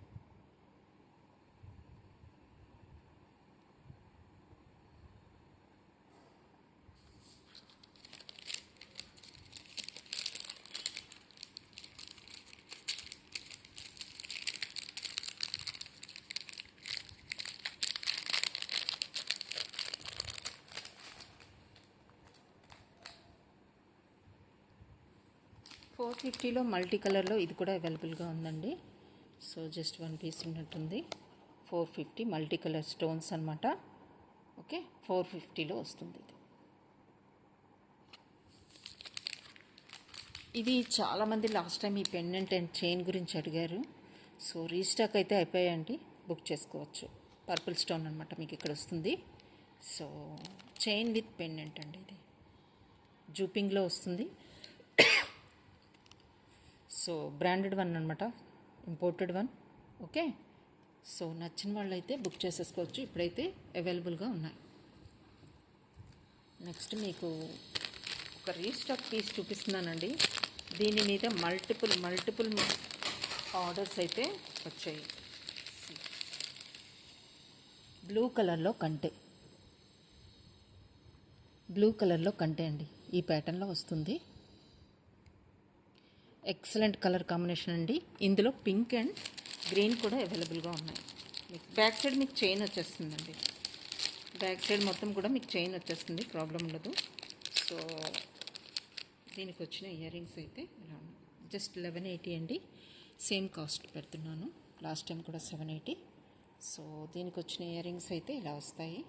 $450లో మల్టీ కలర్లో ఇది కూడా అవైలబుల్గా ఉందండి. సో జస్ట్ 1 పీస్ ఉన్నట్టుంది. 450 మల్టీ కలర్ స్టోన్స్ అనమాట. ఓకే, 450లో వస్తుంది ఇది. ఇది చాలామంది లాస్ట్ టైం ఈ పెండెంట్ అండ్ చైన్ గురించి అడిగారు. సో రీస్టాక్ అయితే అయిపోయాయండి, బుక్ చేసుకోవచ్చు. పర్పుల్ స్టోన్ అనమాట మీకు ఇక్కడ వస్తుంది. సో చైన్ విత్ పెండెంట్ అండి. ఇది జూపింగ్లో వస్తుంది. సో బ్రాండెడ్ వన్ అనమాట, ఇంపోర్టెడ్ వన్. ఓకే, సో నచ్చిన వాళ్ళు అయితే బుక్ చేసేసుకోవచ్చు. ఇప్పుడైతే అవైలబుల్గా ఉన్నాయి. నెక్స్ట్ మీకు ఒక రీస్టాక్ పీస్ చూపిస్తున్నానండి. దీని మీద మల్టిపుల్ ఆర్డర్స్ అయితే వచ్చాయి. బ్లూ కలర్లో కంటే బ్లూ కలర్లో కంటే అండి ఈ ప్యాటర్న్లో వస్తుంది. ఎక్సలెంట్ కలర్ కాంబినేషన్ అండి. ఇందులో పింక్ అండ్ గ్రీన్ కూడా అవైలబుల్గా ఉన్నాయి. బ్యాక్ సైడ్ మీకు చైన్ వచ్చేస్తుందండి. బ్యాక్ సైడ్ మొత్తం కూడా మీకు చైన్ వచ్చేస్తుంది, ప్రాబ్లం ఉండదు. సో దీనికి వచ్చిన ఇయర్ రింగ్స్ అయితే ఇలా ఉన్నాయి. జస్ట్ 1180 అండి. సేమ్ కాస్ట్ పెడుతున్నాను, లాస్ట్ టైం కూడా 780. సో దీనికి వచ్చిన ఇయర్ రింగ్స్ అయితే ఇలా వస్తాయి.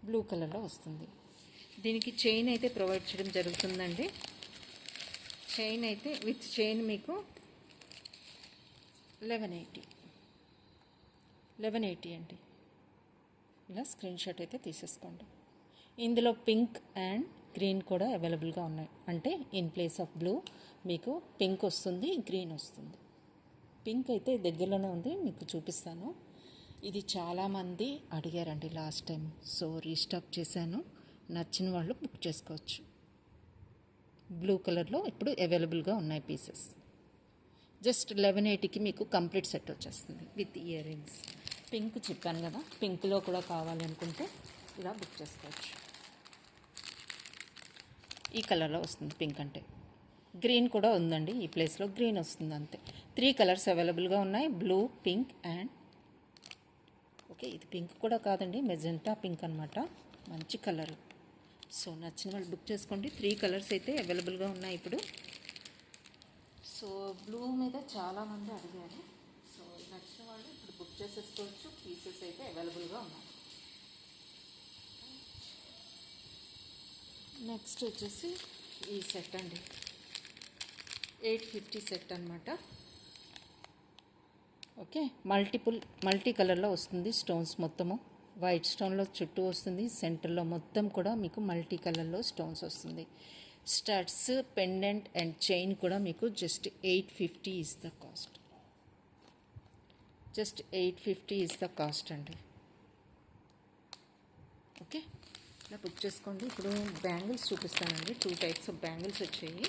బ్లూ కలర్లో వస్తుంది. దీనికి చైన్ అయితే ప్రొవైడ్ చేయడం జరుగుతుందండి. చైన్ అయితే విత్ చైన్ మీకు 1180 అండి. ఇలా స్క్రీన్ షాట్ అయితే తీసేసుకోండి. ఇందులో పింక్ అండ్ గ్రీన్ కూడా అవైలబుల్గా ఉన్నాయి. అంటే ఇన్ ప్లేస్ ఆఫ్ బ్లూ మీకు పింక్ వస్తుంది, గ్రీన్ వస్తుంది. పింక్ అయితే దగ్గరలోనే ఉంది, మీకు చూపిస్తాను. ఇది చాలామంది అడిగారండి లాస్ట్ టైం, సో రీస్టాక్ చేశాను. నచ్చిన వాళ్ళు బుక్ చేసుకోవచ్చు. బ్లూ కలర్లో ఇప్పుడు అవైలబుల్గా ఉన్నాయి పీసెస్. జస్ట్ 1180కి మీకు కంప్లీట్ సెట్ వచ్చేస్తుంది విత్ ఇయర్ రింగ్స్. పింక్ చెప్పాను కదా, పింక్లో కూడా కావాలి అనుకుంటే ఇలా బుక్ చేసుకోవచ్చు. ఈ కలర్లో వస్తుంది పింక్. అంటే గ్రీన్ కూడా ఉందండి, ఈ ప్లేస్లో గ్రీన్ వస్తుంది. అంతే 3 కలర్స్ అవైలబుల్గా ఉన్నాయి, బ్లూ, పింక్ అండ్ ఓకే ఇది పింక్ కూడా కాదండి, మెజెంటా పింక్ అనమాట. మంచి కలర్. సో నచ్చిన వాళ్ళు బుక్ చేసుకోండి. 3 కలర్స్ అయితే అవైలబుల్గా ఉన్నాయి ఇప్పుడు. సో బ్లూ మీద చాలామంది అడిగారు, సో నచ్చిన వాళ్ళు ఇప్పుడు బుక్ చేసేసుకోవచ్చు. పీసెస్ అయితే అవైలబుల్గా ఉన్నాయి. నెక్స్ట్ వచ్చేసి ఈ సెట్ అండి, 850 సెట్ అనమాట. ఓకే మల్టీ కలర్లో వస్తుంది. స్టోన్స్ మొత్తము వైట్ స్టోన్లో చుట్టూ వస్తుంది. సెంటర్లో మొత్తం కూడా మీకు మల్టీ కలర్లో స్టోన్స్ వస్తుంది. స్టడ్స్, పెండెంట్ అండ్ చైన్ కూడా మీకు just 850 is the cost. Just 850 is the cost అండి. ఓకే ఇలా బుక్ చేసుకోండి. ఇప్పుడు బ్యాంగిల్స్ చూపిస్తానండి. 2 టైప్స్ ఆఫ్ బ్యాంగిల్స్ వచ్చాయి.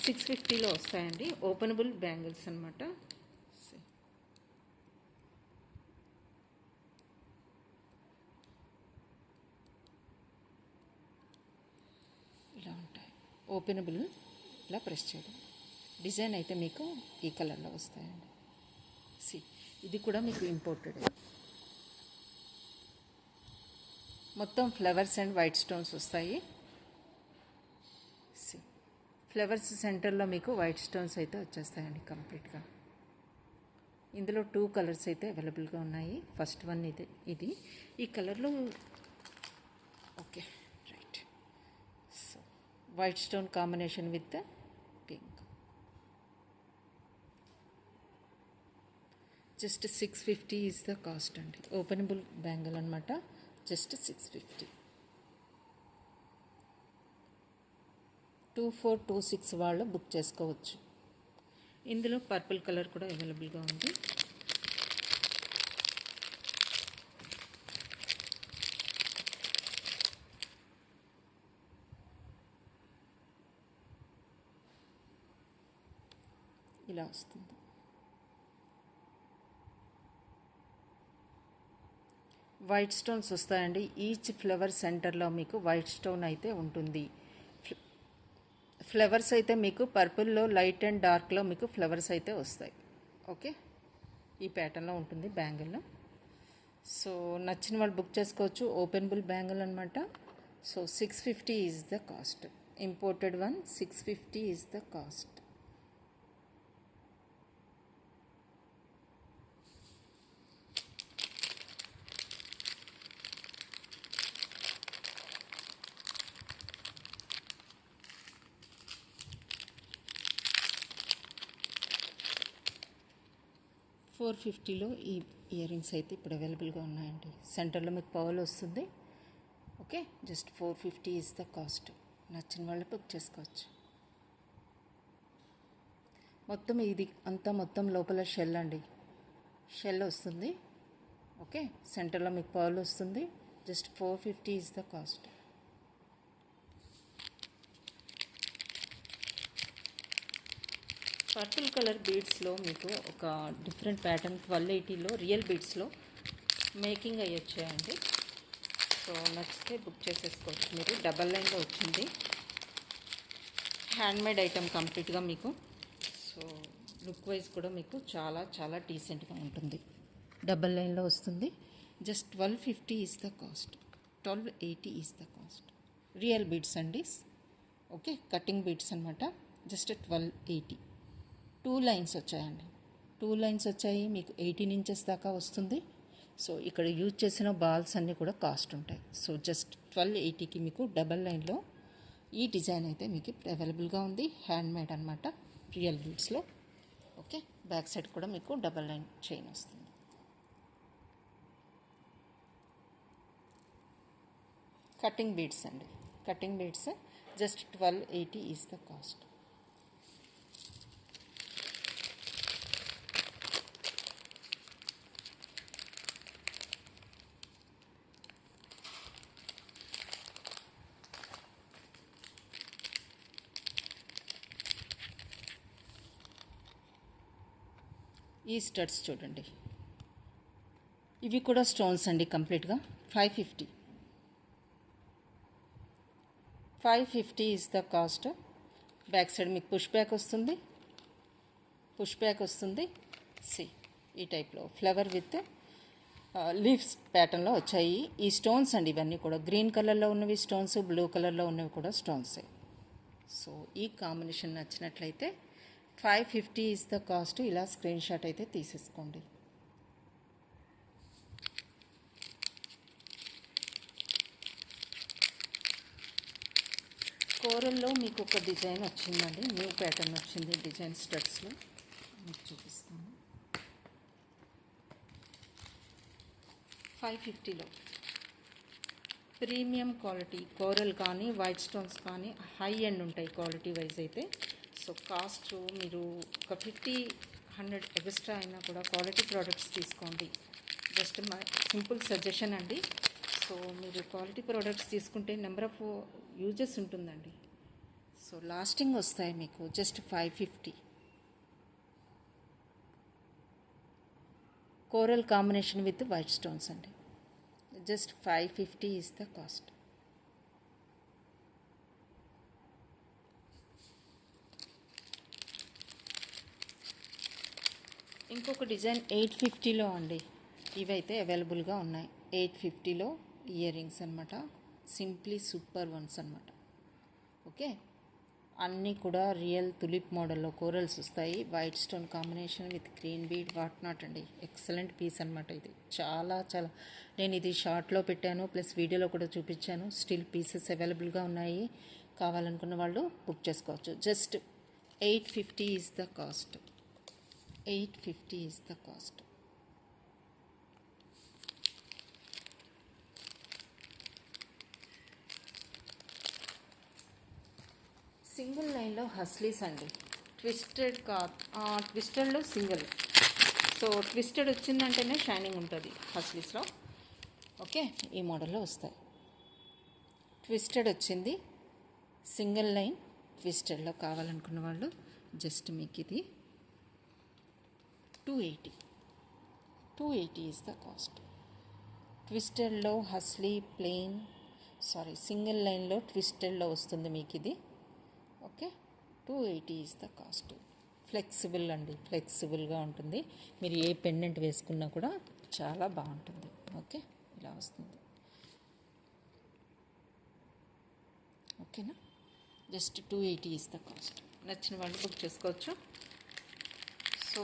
650లో వస్తాయండి. ఓపెనబుల్ బ్యాంగిల్స్ అనమాట. ఇలా ఉంటాయి. ఓపెనబుల్, ఇలా ప్రెస్ చేయడం. డిజైన్ అయితే మీకు ఈ కలర్లో వస్తాయండి. ఇది కూడా మీకు ఇంపోర్టెడ్. మొత్తం ఫ్లవర్స్ అండ్ వైట్ స్టోన్స్ వస్తాయి. ఫ్లవర్స్ సెంటర్లో మీకు వైట్ స్టోన్స్ అయితే వచ్చేస్తాయండి కంప్లీట్గా. ఇందులో 2 కలర్స్ అయితే అవైలబుల్గా ఉన్నాయి. ఫస్ట్ వన్ ఇది ఈ కలర్లో. Okay right. So white stone combination with pink. Just 650 is the cost అండి. ఓపెనబుల్ బ్యాంగిల్ అనమాట. జస్ట్ 650. 2426 వాళ్ళు బుక్ చేసుకోవచ్చు. ఇందులో పర్పుల్ కలర్ కూడా అవైలబుల్గా ఉంది. ఇలా వస్తుంది. వైట్ స్టోన్స్ వస్తాయండి. ఈచ్ ఫ్లవర్ సెంటర్లో మీకు వైట్ స్టోన్ అయితే ఉంటుంది. ఫ్లవర్స్ అయితే మీకు పర్పుల్లో లైట్ అండ్ డార్క్లో మీకు ఫ్లవర్స్ అయితే వస్తాయి. ఓకే ఈ ప్యాటర్న్లో ఉంటుంది బ్యాంగిల్. సో నచ్చిన వాళ్ళు బుక్ చేసుకోవచ్చు. ఓపెనబుల్ బ్యాంగిల్ అనమాట. So 650 is the cost. Imported one 650 is the cost. $450లో ఈ ఇయర్ రింగ్స్ అయితే ఇప్పుడు అవైలబుల్గా ఉన్నాయండి. సెంటర్లో మీకు పర్ల్ వస్తుంది. Okay just 450 is the cost. నచ్చిన వాళ్ళు బుక్ చేసుకోవచ్చు. మొత్తం ఇది అంతా మొత్తం లోపల షెల్ అండి. షెల్ వస్తుంది. ఓకే సెంటర్లో మీకు పర్ల్ వస్తుంది. Just 450 is the cost. Purple colour బీడ్స్లో మీకు ఒక డిఫరెంట్ ప్యాటర్న్ 1280లో రియల్ బీడ్స్లో మేకింగ్ అయ్యి వచ్చాయండి. సో నచ్చితే బుక్ చేసేసుకోవచ్చు మీరు. డబల్ లైన్లో వచ్చింది, హ్యాండ్మేడ్ ఐటమ్ కంప్లీట్గా మీకు. సో లుక్ వైజ్ కూడా మీకు చాలా చాలా డీసెంట్గా ఉంటుంది. డబల్ లైన్లో వస్తుంది. Just 1250 is the cost, 1280 is the cost. Real beads అండి, ఓకే, కటింగ్ బీడ్స్ అనమాట. జస్ట్ 1280. 2 లైన్స్ వచ్చాయండి, 2 లైన్స్ వచ్చాయి. మీకు 18 ఇంచెస్ దాకా వస్తుంది. సో ఇక్కడ యూజ్ చేసిన బాల్స్ అన్నీ కూడా కాస్ట్ ఉంటాయి. సో జస్ట్ 1280కి మీకు డబల్ లైన్లో ఈ డిజైన్ అయితే మీకు అవైలబుల్గా ఉంది. హ్యాండ్మేడ్ అనమాట, రియల్ బీడ్స్లో. ఓకే, బ్యాక్ సైడ్ కూడా మీకు డబల్ లైన్ చైన్ వస్తుంది. కటింగ్ బీడ్స్ అండి, cutting beads. Just 1280 is the cost. ఈ స్టడ్స్ చూడండి, ఇవి కూడా స్టోన్స్ అండి కంప్లీట్గా. 550 is the cost. Back side మీకు పుష్ బ్యాక్ వస్తుంది, పుష్ బ్యాక్ వస్తుంది. సి ఈ టైప్లో ఫ్లవర్ విత్ లీవ్స్ ప్యాటర్న్లో వచ్చాయి. ఈ స్టోన్స్ అండి, ఇవన్నీ కూడా గ్రీన్ కలర్లో ఉన్నవి స్టోన్స్, బ్లూ కలర్లో ఉన్నవి కూడా స్టోన్సే. సో ఈ కాంబినేషన్ నచ్చినట్లయితే 550 ఈజ్ ద కాస్ట్. ఇలా స్క్రీన్ షాట్ అయితే తీసేసుకోండి. కోరల్లో మీకు ఒక డిజైన్ వచ్చిందండి, న్యూ ప్యాటర్న్ వచ్చింది డిజైన్ స్టడ్స్లో. మీకు చూపిస్తాను. 550లో ప్రీమియం క్వాలిటీ కోరల్ కానీ వైట్ స్టోన్స్ కానీ హై ఎండ్ ఉంటాయి క్వాలిటీ వైజ్ అయితే. సో కాస్ట్ మీరు ఒక 50-100 ఎక్స్ట్రా అయినా కూడా క్వాలిటీ ప్రోడక్ట్స్ తీసుకోండి. జస్ట్ మా సింపుల్ సజెషన్ అండి. సో మీరు క్వాలిటీ ప్రోడక్ట్స్ తీసుకుంటే నెంబర్ ఆఫ్ యూజెస్ ఉంటుందండి. సో లాస్టింగ్ వస్తాయి మీకు. Just 550. Coral combination with white stones అండి. Just 550 is the cost. ఇంకొక డిజైన్ 850లో అండి. ఇవైతే అవైలబుల్గా ఉన్నాయి. 850లో ఇయర్ రింగ్స్ అనమాట. సింప్లీ సూపర్ వన్స్ అనమాట. ఓకే, అన్నీ కూడా రియల్ తులిప్ మోడల్లో కోరల్స్ వస్తాయి. White stone combination with green bead what not అండి. ఎక్సలెంట్ పీస్ అనమాట ఇది. చాలా చాలా, నేను ఇది షార్ట్లో పెట్టాను, ప్లస్ వీడియోలో కూడా చూపించాను. స్టిల్ పీసెస్ అవైలబుల్గా ఉన్నాయి. కావాలనుకున్న వాళ్ళు బుక్ చేసుకోవచ్చు. Just 850 is the cost. 850 is the cost. Single లైన్లో హస్లీస్ అండి. ట్విస్టెడ్ ట్విస్టెడ్లో సింగిల్. సో ట్విస్టెడ్ వచ్చిందంటేనే షైనింగ్ ఉంటుంది హస్లీస్లో. ఓకే, ఈ మోడల్లో వస్తాయి. ట్విస్టెడ్ వచ్చింది, సింగిల్ లైన్ ట్విస్టెడ్లో కావాలనుకున్న వాళ్ళు జస్ట్ మీకు ఇది 280 ఈజ్ ద కాస్ట్. ట్విస్టెడ్లో హస్లీ ప్లెయిన్ సింగిల్ లైన్లో ట్విస్టెడ్లో వస్తుంది మీకు ఇది. Okay, 280 is the cost. Flexible అండి, ఫ్లెక్సిబుల్గా ఉంటుంది. మీరు ఏ పెండెంట్ వేసుకున్నా కూడా చాలా బాగుంటుంది. ఓకే, ఇలా వస్తుంది. ఓకేనా, జస్ట్ 280 ఈజ్ ద కాస్ట్. నచ్చిన వాళ్ళు బుక్ చేసుకోవచ్చు. So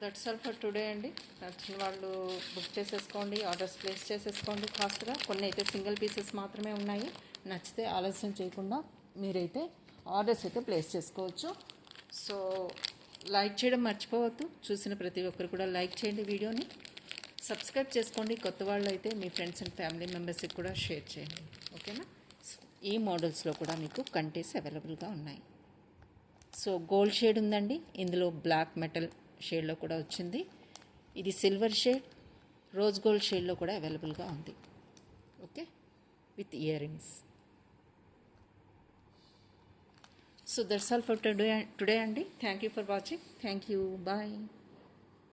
that's all for today అండి. నచ్చిన వాళ్ళు బుక్ చేసేసుకోండి, ఆర్డర్స్ ప్లేస్ చేసేసుకోండి ఫాస్ట్గా. కొన్ని అయితే సింగిల్ పీసెస్ మాత్రమే ఉన్నాయి. నచ్చితే ఆలస్యం చేయకుండా మీరైతే ఆర్డర్స్ అయితే ప్లేస్ చేసుకోవచ్చు. సో లైక్ చేయడం మర్చిపోవద్దు. చూసిన ప్రతి ఒక్కరు కూడా లైక్ చేయండి వీడియోని. సబ్స్క్రైబ్ చేసుకోండి. కొత్త వాళ్ళు అయితే మీ ఫ్రెండ్స్ అండ్ ఫ్యామిలీ మెంబర్స్కి కూడా షేర్ చేయండి. ఓకేనా. ఈ మోడల్స్లో కూడా మీకు కంటెస్ అవైలబుల్గా ఉన్నాయి. సో గోల్డ్ షేడ్ ఉందండి, ఇందులో బ్లాక్ మెటల్ షేడ్లో కూడా వచ్చింది. ఇది సిల్వర్ షేడ్, రోజ్ గోల్డ్ షేడ్లో కూడా అవైలబుల్గా ఉంది. Okay, with ear rings. So that's all for today, Andy. Thank you for watching. Thank you. Bye.